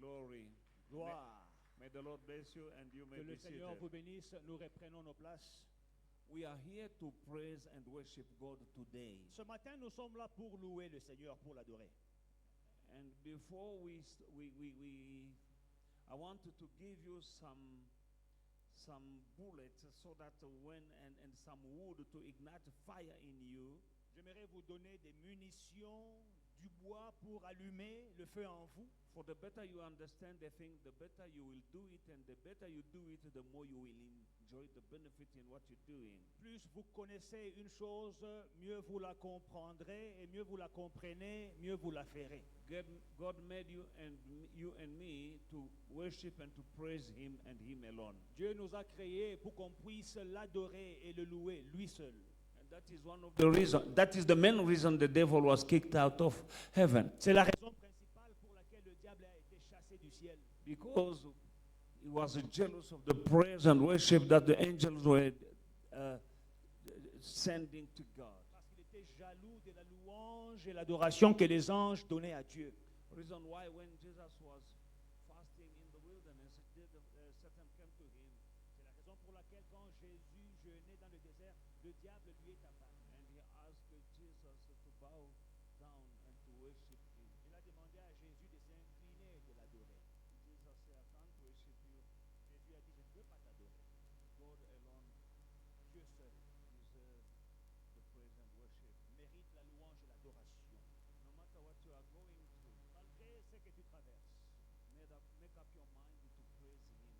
Glory. Gloire. May the Lord bless you and you may Que be le Seigneur seated. vous bénisse. Nous reprenons nos places. We are here to praise and worship God today. Ce matin, nous sommes là pour louer le Seigneur, pour l'adorer. And before I wanted to give you some bullets so that when and some wood to ignite fire in you. J'aimerais vous donner des munitions, du bois pour allumer le feu en vous. For the better you understand the thing, the better you will do it, and the better you do it, the more you will enjoy the benefit in what you're doing. Plus vous connaissez une chose, mieux vous la comprendrez, et mieux vous la comprenez, mieux vous la ferez. God made you and me to worship and to praise Him and Him alone. Dieu nous a créés pour qu'on puisse l'adorer et le louer, lui seul. And that is one of the reason. That is the main reason the devil was kicked out of heaven. C'est la raison principale pour laquelle le diable a été chassé du ciel. Because he was jealous of the praise and worship that the angels were sending to God. Parce qu'il était jaloux de la louange et l'adoration que les anges donnaient à Dieu. Reason why when Jesus was fasting in the wilderness, Satan came to him. C'est la raison pour laquelle quand Jésus jeûnait dans le désert, le diable lui est apparu. And he asked Jesus to bow down and to worship him. Il a demandé à Jésus de s'incliner et de l'adorer. Jesus said, I can't worship you. Jésus a dit, je ne peux pas t'adorer. God alone Dieu seul deserves the praise and worship. mérite la louange et l'adoration. No matter what you are going through, Malgré ce que tu traverses, make up your mind to praise him.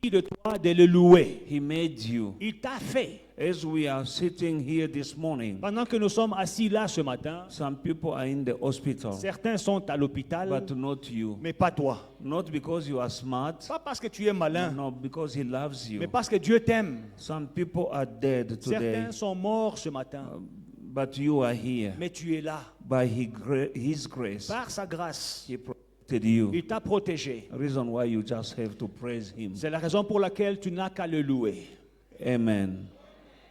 décide de toi de le louer. He made you. Il t'a fait. As we are sitting here this morning, Pendant que nous sommes assis là ce matin, some people are in the hospital, certains sont à l'hôpital, but not you. mais pas toi. Not because you are smart, Pas parce que tu es malin, no, because he loves you. mais parce que Dieu t'aime. Some people are dead today, Certains sont morts ce matin, but you are here. mais tu es là. By his grace, Par sa grâce, he protected you. il t'a protégé. Reason why you just have to praise him. C'est la raison pour laquelle tu n'as qu'à le louer. Amen.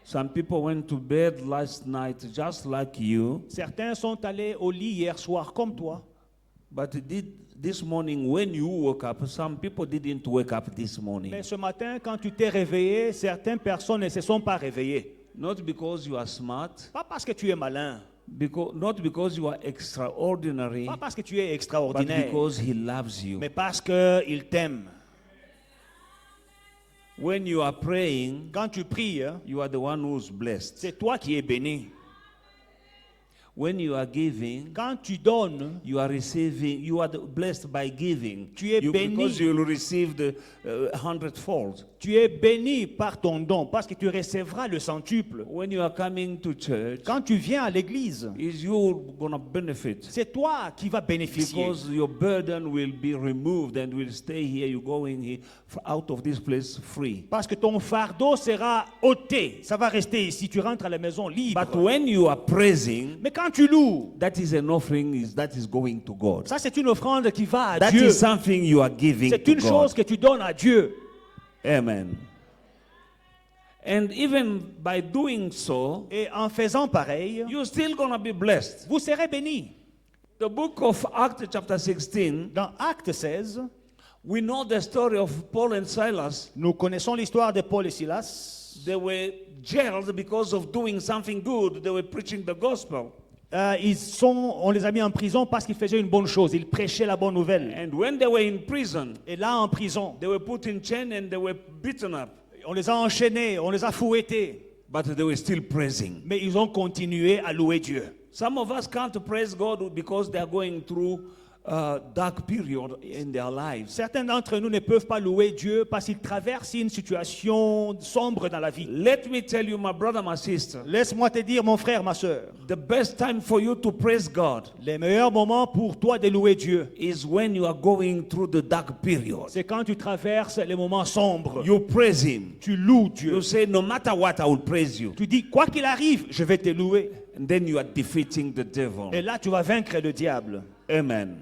Some people went to bed last night just like you, Certains sont allés au lit hier soir comme toi, but this morning when you woke up, some people didn't wake up this morning. mais ce matin, quand tu t'es réveillé, certaines personnes ne se sont pas réveillées. Not because you are smart, Pas parce que tu es malin, not because you are extraordinary, pas parce que tu es but extraordinaire, because he loves you. mais parce qu'il t'aime. When you are praying, Quand tu pries, you are the one who's blessed. c'est toi qui es béni. When you are giving, Quand tu donnes, you are receiving. You are blessed by giving. Tu es béni. Because you will receive the 100-fold. tu es béni par ton don, parce que tu recevras le centuple. When you are coming to church, Quand tu viens à l'église, is you gonna benefit? c'est toi qui vas bénéficier. Because your burden will be removed and will stay here. You going here out of this place free. Parce que ton fardeau sera ôté. Ça va rester ici. Tu rentres à la maison libre. But when you are praising, Mais quand tu loues, that is an offering that is going to God. ça c'est une offrande qui va à That Dieu. is something you are giving C'est to une chose God. que tu donnes à Dieu. Amen. And even by doing so, Et en faisant pareil, you're still going to be blessed. vous serez bénis. The book of Acts chapter 16, Dans Acte 16, we know the story of Paul and Silas. nous connaissons l'histoire de Paul et Silas. They were jailed because of doing something good. They were preaching the gospel. On les a mis en prison parce qu'ils faisaient une bonne chose. Ils prêchaient la bonne nouvelle. And when they were in prison, Et là, en prison, they were put in chain and they were beaten up. on les a enchaînés, on les a fouettés. But they were still praising. Mais ils ont continué à louer Dieu. Some of us can't praise God because they are going through a dark period in their lives. Certains d'entre nous ne peuvent pas louer Dieu parce qu'ils traversent une situation sombre dans la vie. Let me tell you, my brother, my sister, Laisse-moi te dire, mon frère, ma soeur, the best time for you to praise God les meilleurs moments pour toi de louer Dieu, is when you are going through the dark period. c'est quand tu traverses les moments sombres. You praise Him. Tu loues Dieu. You say, no matter what, I will praise you. Tu dis, quoi qu'il arrive, je vais te louer. And then you are defeating the devil. Et là, tu vas vaincre le diable. Amen.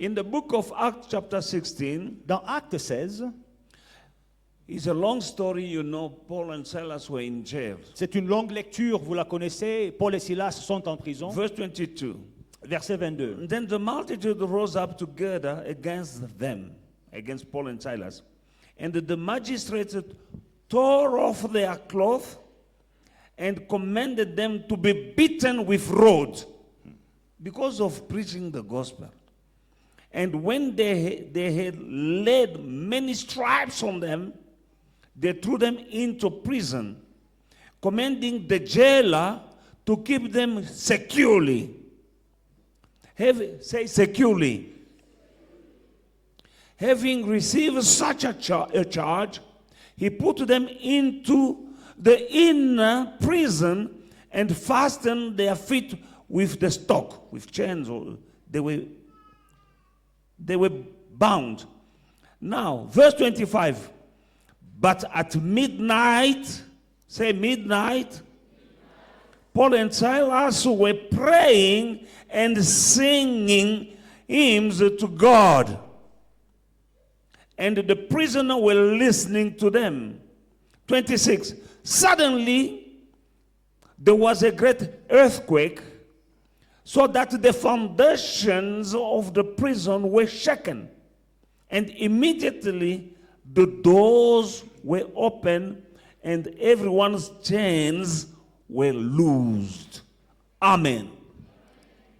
In the book of Acts chapter 16, Dans Acte 16, it's a long story. You know, Paul and Silas were in jail. c'est une longue lecture, vous la connaissez. Paul et Silas sont en prison. Verse 22. verset 22. And then the multitude rose up together against them, against Paul and Silas. And the magistrates tore off their clothes and commanded them to be beaten with rods because of preaching the gospel. And when they had laid many stripes on them, they threw them into prison, commanding the jailer to keep them securely. Say securely. Having received such a charge, he put them into the inner prison and fastened their feet with the stock, with chains. They were bound. Now, verse 25. But at midnight, say midnight, Paul and Silas were praying and singing hymns to God. And the prisoner were listening to them. 26. Suddenly, there was a great earthquake, so that the foundations of the prison were shaken. And immediately, the doors were opened, and everyone's chains were loosed. Amen.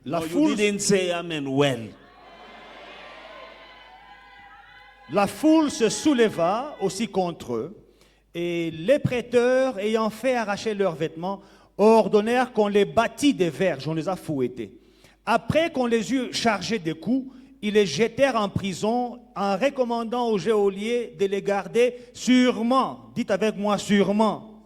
La No, you foule, didn't say amen well. la foule se souleva aussi contre eux, et les prêteurs, ayant fait arracher leurs vêtements, ordonnèrent qu'on les bâtît des verges, on les a fouettés. Après qu'on les eut chargés de coups, ils les jetèrent en prison en recommandant aux geôliers de les garder sûrement. Dites avec moi sûrement.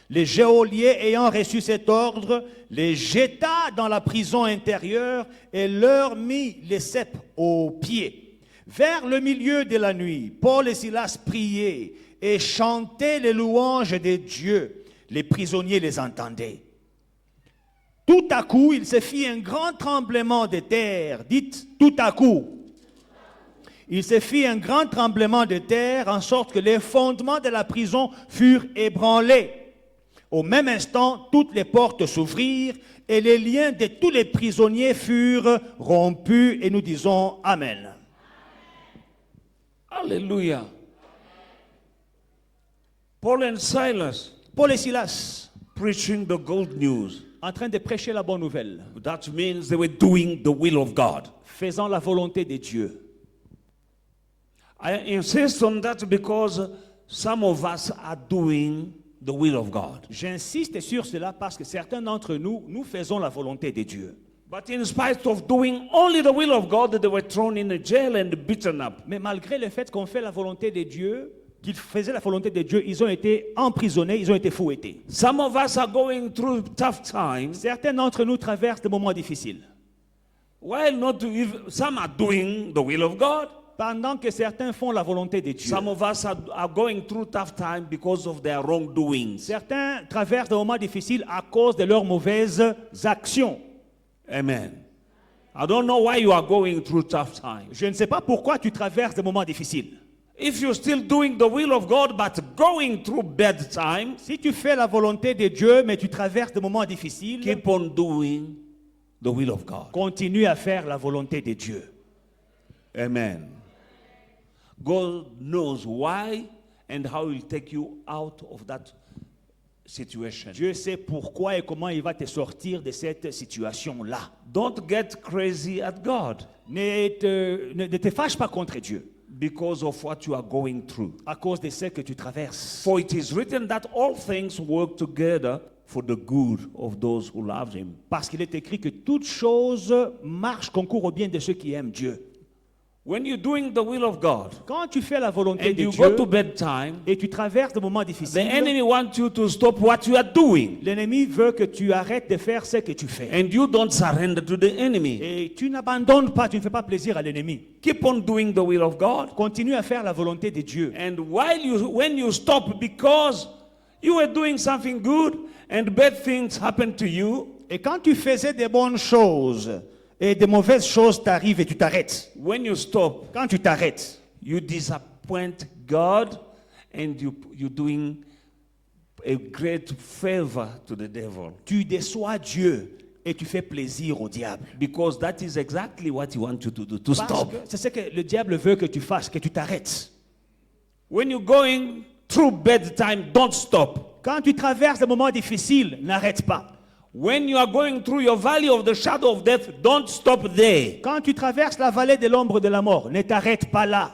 Les geôliers ayant reçu cet ordre, les jeta dans la prison intérieure et leur mit les ceps aux pieds. Vers le milieu de la nuit, Paul et Silas priaient et chantaient les louanges de Dieu. Les prisonniers les entendaient. Tout à coup, il se fit un grand tremblement de terre. Dites, tout à coup. Il se fit un grand tremblement de terre, en sorte que les fondements de la prison furent ébranlés. Au même instant, toutes les portes s'ouvrirent et les liens de tous les prisonniers furent rompus. Et nous disons Amen. Hallelujah. Paul and Silas Paul et Silas, preaching the good news. en train de prêcher la bonne nouvelle, That means they were doing the will of God. faisant la volonté de Dieu. I insist on that because some of us are doing the will of God. J'insiste sur cela parce que certains d'entre nous, nous faisons la volonté de Dieu. But in spite of doing only the will of God, they were thrown in a jail and beaten up. Mais malgré le fait qu'on fait la volonté de Dieu, qu'ils faisaient la volonté de Dieu, ils ont été emprisonnés, ils ont été fouettés. Some of us are going through tough times. Certains d'entre nous traversent des moments difficiles. While not some are doing the will of God. Pendant que certains font la volonté de Dieu. Some of us are going through tough time because of their wrongdoings. Certains traversent des moments difficiles à cause de leurs mauvaises actions. Amen. I don't know why you are going through tough times. Je ne sais pas pourquoi tu traverses des moments difficiles. If you're still doing the will of God but going through bad times, Si tu fais la volonté de Dieu, mais tu traverses des moments difficiles, keep on doing the will of God. continue à faire la volonté de Dieu. Amen. God knows why and how He will take you out of that situation. Dieu sait pourquoi et comment il va te sortir de cette situation-là. Don't get crazy at God Ne te fâche pas contre Dieu because of what you are going through. à cause de ce que tu traverses. For it is written that all things work together for the good of those who love Him. Parce qu'il est écrit que toutes choses marchent, concourent au bien de ceux qui aiment Dieu. When you're doing the will of God Quand tu fais la volonté and de you Dieu go to bedtime, et tu traverses des moments the difficiles, enemy wants you to stop what you are doing l'ennemi veut que tu arrêtes de faire ce que tu fais. and you don't surrender to the enemy. Et tu n'abandonnes pas, tu ne fais pas plaisir à l'ennemi. Keep on doing the will of God. Continue à faire la volonté de Dieu. And when you stop because you were doing something good and bad things happen to you, Et quand tu faisais des bonnes choses et des mauvaises choses t'arrivent et tu t'arrêtes. when you stop, Quand tu t'arrêtes, you disappoint God and you're doing a great favor to the devil. tu déçois Dieu et tu fais plaisir au diable. Because that is exactly what he wants you to do, to Parce stop. que c'est ce que le diable veut que tu fasses, que tu t'arrêtes. When you're going through bad time, don't stop. Quand tu traverses des moments difficiles, n'arrête pas. When you are going through your valley of the shadow of death, don't stop there. Quand tu traverses la vallée de l'ombre de la mort, ne t'arrête pas là.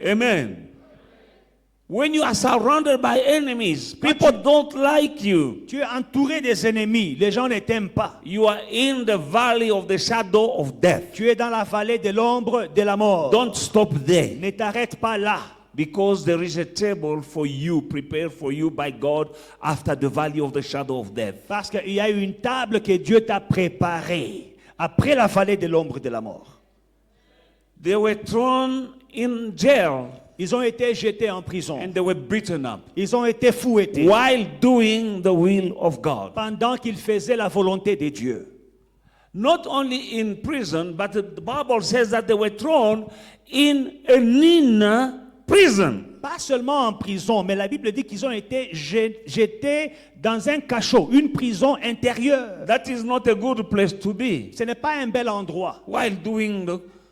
Amen. When you are surrounded by enemies, people don't like you. Tu es entouré des ennemis, les gens ne t'aiment pas. You are in the valley of the shadow of death. Tu es dans la vallée de l'ombre de la mort. Don't stop there. Ne t'arrête pas là. Because there is a table for you, prepared for you by God after the valley of the shadow of death. Parce qu'il y a une table que Dieu t'a préparée après la vallée de l'ombre de la mort. They were thrown in jail Ils ont été jetés en prison. and they were beaten up Ils ont été fouettés while doing the will of God. pendant qu'ils faisaient la volonté de Dieu. Not only in prison, but the Bible says that they were thrown in an inner prison. Pas seulement en prison, mais la Bible dit qu'ils ont été jetés dans un cachot, une prison intérieure. That is not a good place to be Ce n'est pas un bel endroit while doing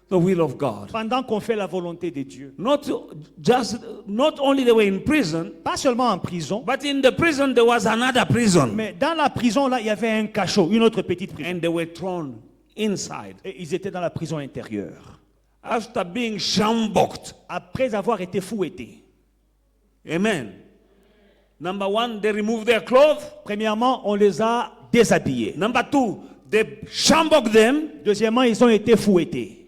the will of God. pendant qu'on fait la volonté de Dieu. Not only they were in prison, Pas seulement en prison, but in the prison there was another prison. mais dans la prison, là, il y avait un cachot, une autre petite prison. And they were thrown inside. Et ils étaient dans la prison intérieure. After being shamboked. Après avoir été fouettés. Amen. Number one, they removed their clothes. Premièrement, on les a déshabillés. Number two, they shamboked them. Deuxièmement, ils ont été fouettés.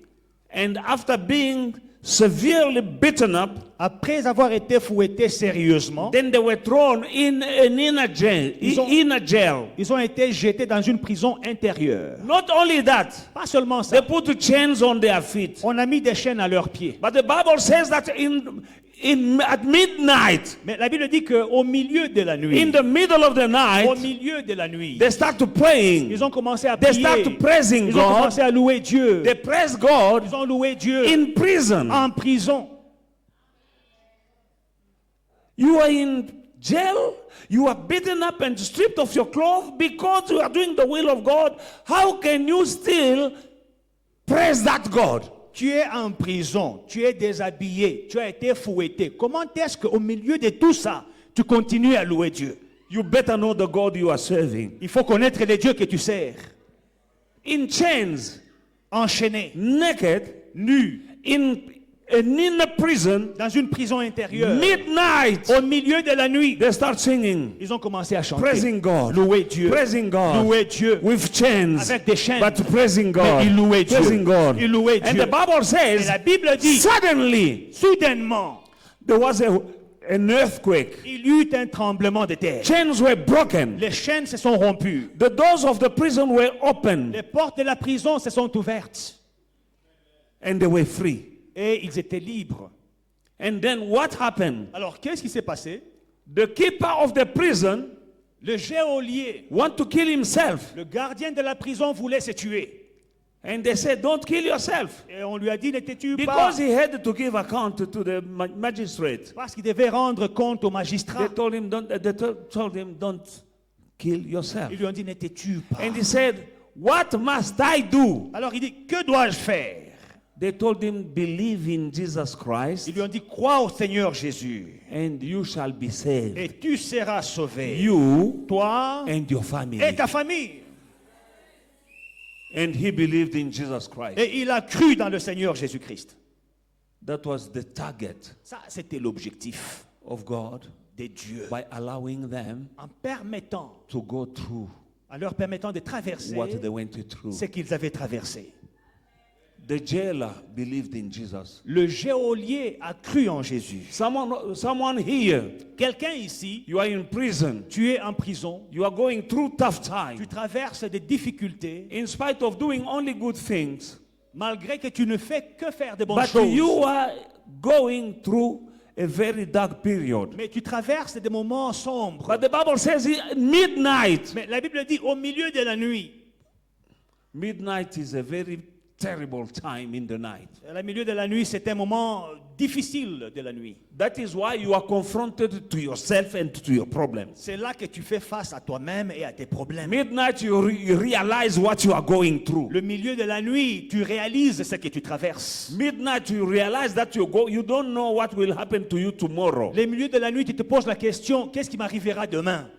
And after being severely beaten up, Après avoir été fouettés sérieusement, then they were thrown in an inner jail. ils ont été jetés dans une prison intérieure. Not only that, Pas seulement they ça. put chains on their feet. On a mis des chaînes à leurs pieds. But the Bible says that at midnight, Mais la Bible dit qu'au milieu de la in nuit, the middle of the au night, milieu de la nuit, they start to praying. ils ont commencé à They prier. start to praising Ils ont God. commencé à louer Dieu. They praise God Ils ont loué Dieu in prison. en prison. You are in jail. You are beaten up and stripped of your clothes because you are doing the will of God. How can you still praise that God? Tu es en prison, tu es déshabillé, tu as été fouetté. Comment est-ce qu'au milieu de tout ça, tu continues à louer Dieu? You better know the God you are serving. Il faut connaître les dieux que tu sers. In chains, Enchaîné, naked, nu, in an inner prison, dans une prison intérieure. midnight, Au milieu de la nuit, they start singing, ils ont commencé à chanter. praising God, Louer Dieu. praising God, Louer Dieu. with chains, Avec des chaînes. but praising God, Mais ils louaient Dieu. praising God. Ils louaient And Dieu. the Bible Et says, la Bible dit, suddenly, soudainement, there was an earthquake. il y eut un tremblement de terre. Chains were broken. Les chaînes se sont rompues. The doors of the prison were open Les portes de la prison se sont ouvertes. and they were free. Et ils étaient libres. And then what happened? Alors, qu'est-ce qui s'est passé? The keeper of the prison Le geôlier, want to kill himself. le gardien de la prison voulait se tuer. And they said, don't kill yourself. Et on lui a dit, ne te tue pas. Because he had to give account to the magistrate. Parce qu'il devait rendre compte au They magistrat. told him, told him, don't kill yourself. Ils lui ont dit, ne te tue pas. And he said, what must I do? Alors il dit, que dois-je faire? They told him, believe in Jesus Christ Ils lui ont dit, crois au Seigneur Jésus. and you shall be saved. Et tu seras sauvé. You Toi and your family. et ta famille. And he believed in Jesus Christ. Et il a cru dans le Seigneur Jésus-Christ. That was the target Ça, c'était l'objectif of God de Dieu. by allowing them En permettant, to go through en leur permettant de traverser what they went through. ce qu'ils avaient traversé. The jailer believed in Jesus. Le geôlier a cru en Jésus. Someone here, Quelqu'un ici, you are in prison. tu es en prison, You are going through tough tu time. traverses des difficultés, In spite of doing only good things, malgré que tu ne fais que faire de bonnes but choses. you are going through a very dark period. Mais tu traverses des moments sombres. But the Bible says midnight. Mais la Bible dit au milieu de la nuit. Midnight is a very terrible time in the night. Le milieu de la nuit, c'est un moment difficile de la nuit. That is why you are confronted to yourself and to your problems. C'est là que tu fais face à toi-même et à tes problèmes. Midnight, you realize what you are going through. Le milieu de la nuit, tu réalises ce que tu traverses. Midnight, you realize that you don't know what will happen to you tomorrow. Le milieu de la nuit, tu te poses la question, qu'est-ce qui m'arrivera demain?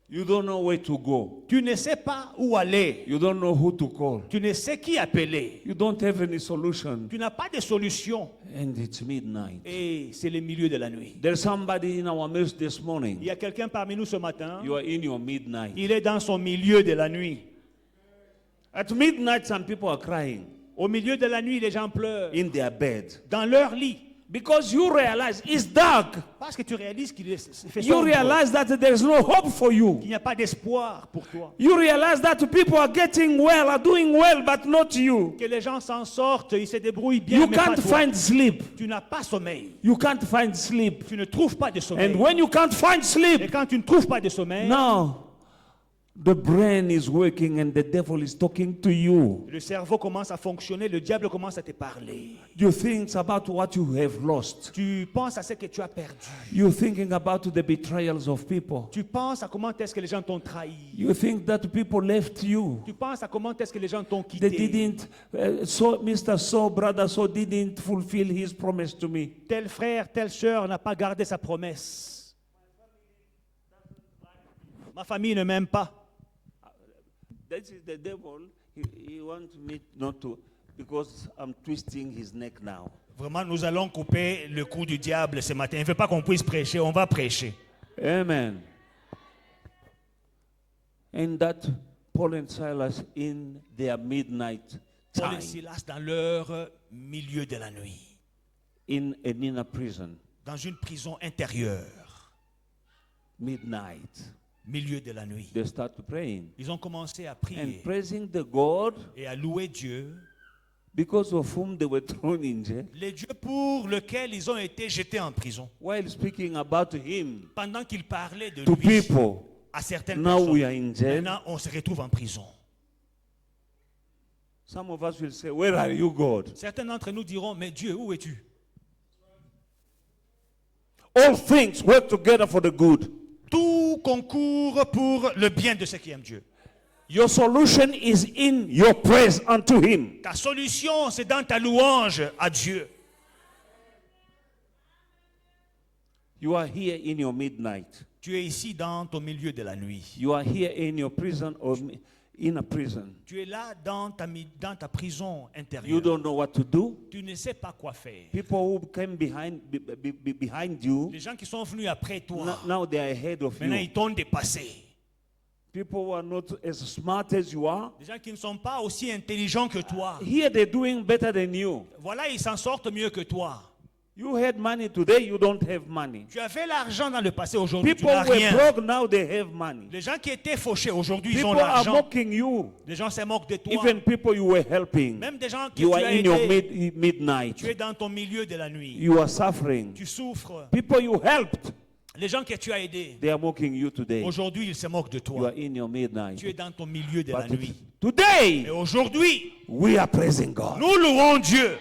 You don't know where to go. Tu ne sais pas où aller. You don't know who to call. Tu ne sais qui appeler. You don't have any solution. Tu n'as pas de solution. And it's midnight. Et c'est le milieu de la nuit. There's somebody in our midst this morning. Il y a quelqu'un parmi nous ce matin. You are in your midnight. Il est dans son milieu de la nuit. At midnight, some people are crying Au milieu de la nuit, les gens pleurent. in their bed. Dans leur lit. Because you realize it's dark. Parce que tu réalises qu'il fait You sombre. realize that there's no hope for you. Qu'il n'y a pas d'espoir pour toi. You realize that people are getting well, are doing well, but not you. Que les gens s'en sortent, ils se débrouillent bien, You mais pas can't toi. find sleep. Tu n'as pas sommeil. You can't find sleep. Tu ne trouves pas de sommeil. And when you can't find Et sleep, quand tu ne trouves pas de sommeil, now the brain is working and the devil is talking to you. le cerveau commence à fonctionner, le diable commence à te parler. You think about what you have lost. Tu penses à ce que tu as perdu. You're thinking about the betrayals of people. Tu penses à comment est-ce que les gens t'ont trahi. You think that people left you. Tu penses à comment est-ce que les gens t'ont They quitté. didn't, Mr. So, brother So didn't fulfill his promise to me. Tel frère, telle sœur n'a pas gardé sa promesse. Ma famille ne m'aime pas. That is the devil. He wants me not to, because I'm twisting his neck now. Vraiment, nous allons couper le cou du diable ce matin. Il ne veut pas qu'on puisse prêcher, on va prêcher. Amen. And that Paul and Silas in their midnight Paul time et Silas dans leur milieu de la nuit, in an inner prison, dans une prison intérieure, midnight, milieu de la nuit. they start praying Ils ont commencé à and prier praising the God et à louer Dieu, because of whom they were thrown in jail, les dieux pour lesquels ils ont été jetés en prison. while speaking about him Pendant qu'ils parlaient de to lui people. à certaines Now we personnes, are in jail. maintenant on se retrouve en prison. Some of us will say, where are you, God? Certains d'entre nous diront, mais Dieu, où es-tu? All things work together for the good. Tout concourt pour le bien de ceux qui aiment Dieu. Your solution is in your praise unto him. Ta solution, c'est dans ta louange à Dieu. You are here in your midnight. Tu es ici dans ton milieu de la nuit. You are here in your prison or in a prison. Tu es là dans ta prison You intérieure. don't know what to do. Tu ne sais pas quoi faire. People who came behind you, Les gens qui sont venus après toi, now they are ahead of maintenant you. ils t'ont dépassé. People who are not as smart as you are, Des gens qui ne sont pas aussi intelligents que toi. here they're doing better than you. Voilà, ils s'en sortent mieux que toi. You had money today, you don't have money. Tu avais l'argent dans le passé, aujourd'hui tu People n'as were rien. broke, now they have money. Les gens qui étaient fauchés, aujourd'hui ils ont People are l'argent. mocking you. Les gens se moquent de toi. Even people you were helping. Même des gens que You tu are as in your aidés. midnight. Tu es dans ton milieu de la nuit. You are suffering. Tu souffres. People you helped, Les gens que tu as aidés, they are mocking you today. aujourd'hui ils se moquent de You toi. are in your midnight. Tu es dans ton milieu de la But nuit. today, Et aujourd'hui, we are praising God. nous louons Dieu.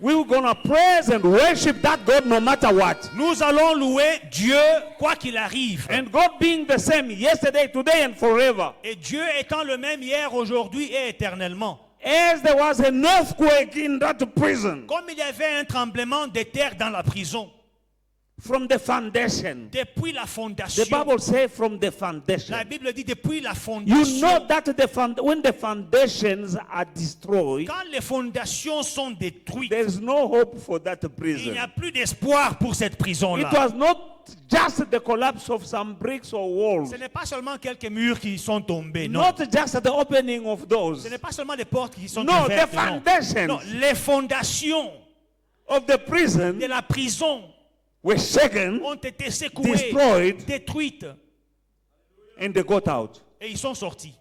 We're going to praise and worship that God no matter what. Nous allons louer Dieu quoi qu'il arrive. And God being the same yesterday, today, and forever. Et Dieu étant le même hier, aujourd'hui et éternellement. As there was an earthquake in that prison, Comme il y avait un tremblement de terre dans la prison, from the foundation. depuis la The fondation. Bible says from the foundation. La Bible dit depuis la You fondation. know that when the foundations are destroyed, Quand les fondations sont détruites, there is no hope for that il prison. n'y a plus d'espoir pour cette It prison-là. was not just the collapse of some bricks or walls, Ce n'est pas seulement quelques murs qui sont tombés, non. not just the opening of doors. Ce n'est pas seulement des portes qui sont No, ouvertes, the non. foundations Non, les fondations of the prison de la prison were shaken ont été secouées, destroyed. détruites, And they got out. et ils sont sortis.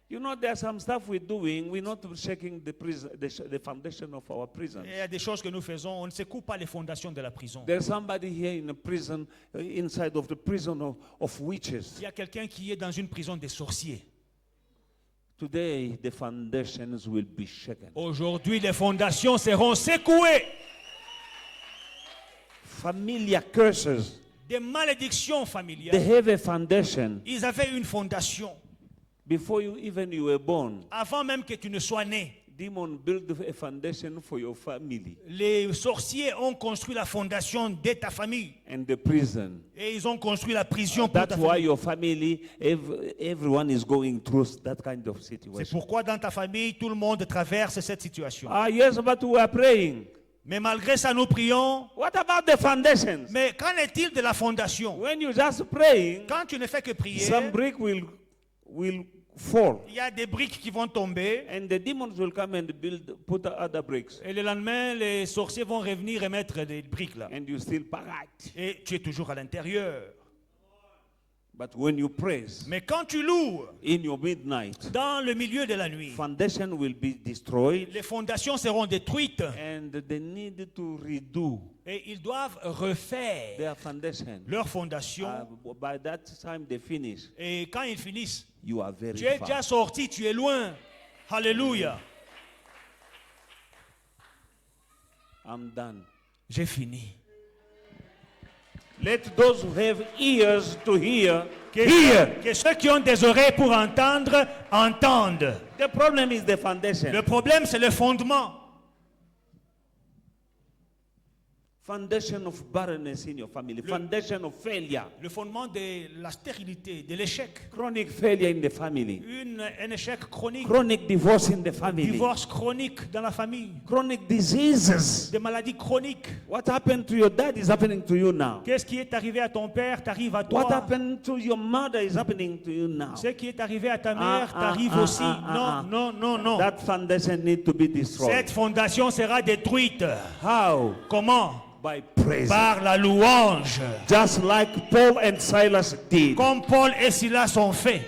You know, there's some stuff we're doing. We're not shaking the prison, the foundation of our prison. Il y a des choses que nous faisons, on ne secoue pas les fondations de la prison. There's somebody here in a prison, inside of the prison of witches. Il y a quelqu'un qui est dans une prison des sorciers. Today, the foundations will be shaken. Aujourd'hui, les fondations seront secouées. Familiar curses, Des malédictions they familiales. have a foundation Ils avaient une fondation. before you were born. Avant même que tu ne sois né, Demon build a foundation for your family les sorciers ont construit la fondation de ta famille. and the prison. Et ils ont construit la prison pour ta That's why famille. your family, everyone is going through that kind of C'est situation. pourquoi dans ta famille, tout le monde traverse cette situation. Ah, yes, but we are praying. Mais malgré ça, nous prions. What about the foundations? Mais qu'en est-il de la fondation? When you just praying, Quand tu ne fais que prier, some brick will fall, il y a des briques qui vont tomber. and the demons will come and put other bricks, Et le lendemain, les sorciers vont revenir et mettre des briques là. and you still parat. Et tu es toujours à l'intérieur. But when you praise Mais quand tu loues, in your midnight, dans le milieu de la nuit, foundation will be destroyed, les fondations seront détruites. and they need to redo Et ils doivent refaire their foundation. leur fondation. By that time they finish, Et quand ils finissent, you are very tu es far. déjà sorti, tu es loin. Alléluia. I'm done. J'ai fini. Let those who have ears to hear, hear. Que ceux qui ont des oreilles pour entendre, entendent. The problem is the foundation. Le problème, c'est le fondement. Foundation of barrenness in your family. Foundation of failure. Le fondement de la stérilité, de l'échec. Chronic failure in the family. Un échec chronique. Chronic divorce in the family. Divorce chronique dans la famille. Chronic diseases. Des maladies chroniques. What happened to your dad is happening to you now. Qu'est-ce qui est arrivé à ton père t'arrive à What toi. happened to your mother is happening to you now. Ce qui est arrivé à ta mère t'arrive aussi. Non. That foundation need to be destroyed. Cette fondation sera détruite. How? Comment? By praise. Par la louange. Just like Paul and Silas did. Comme Paul et Silas ont fait.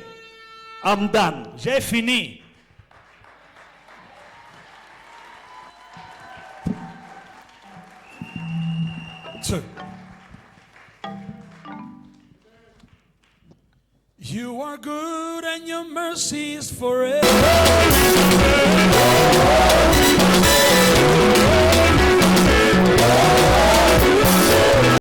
I'm done. J'ai fini. You are good and your mercy is forever.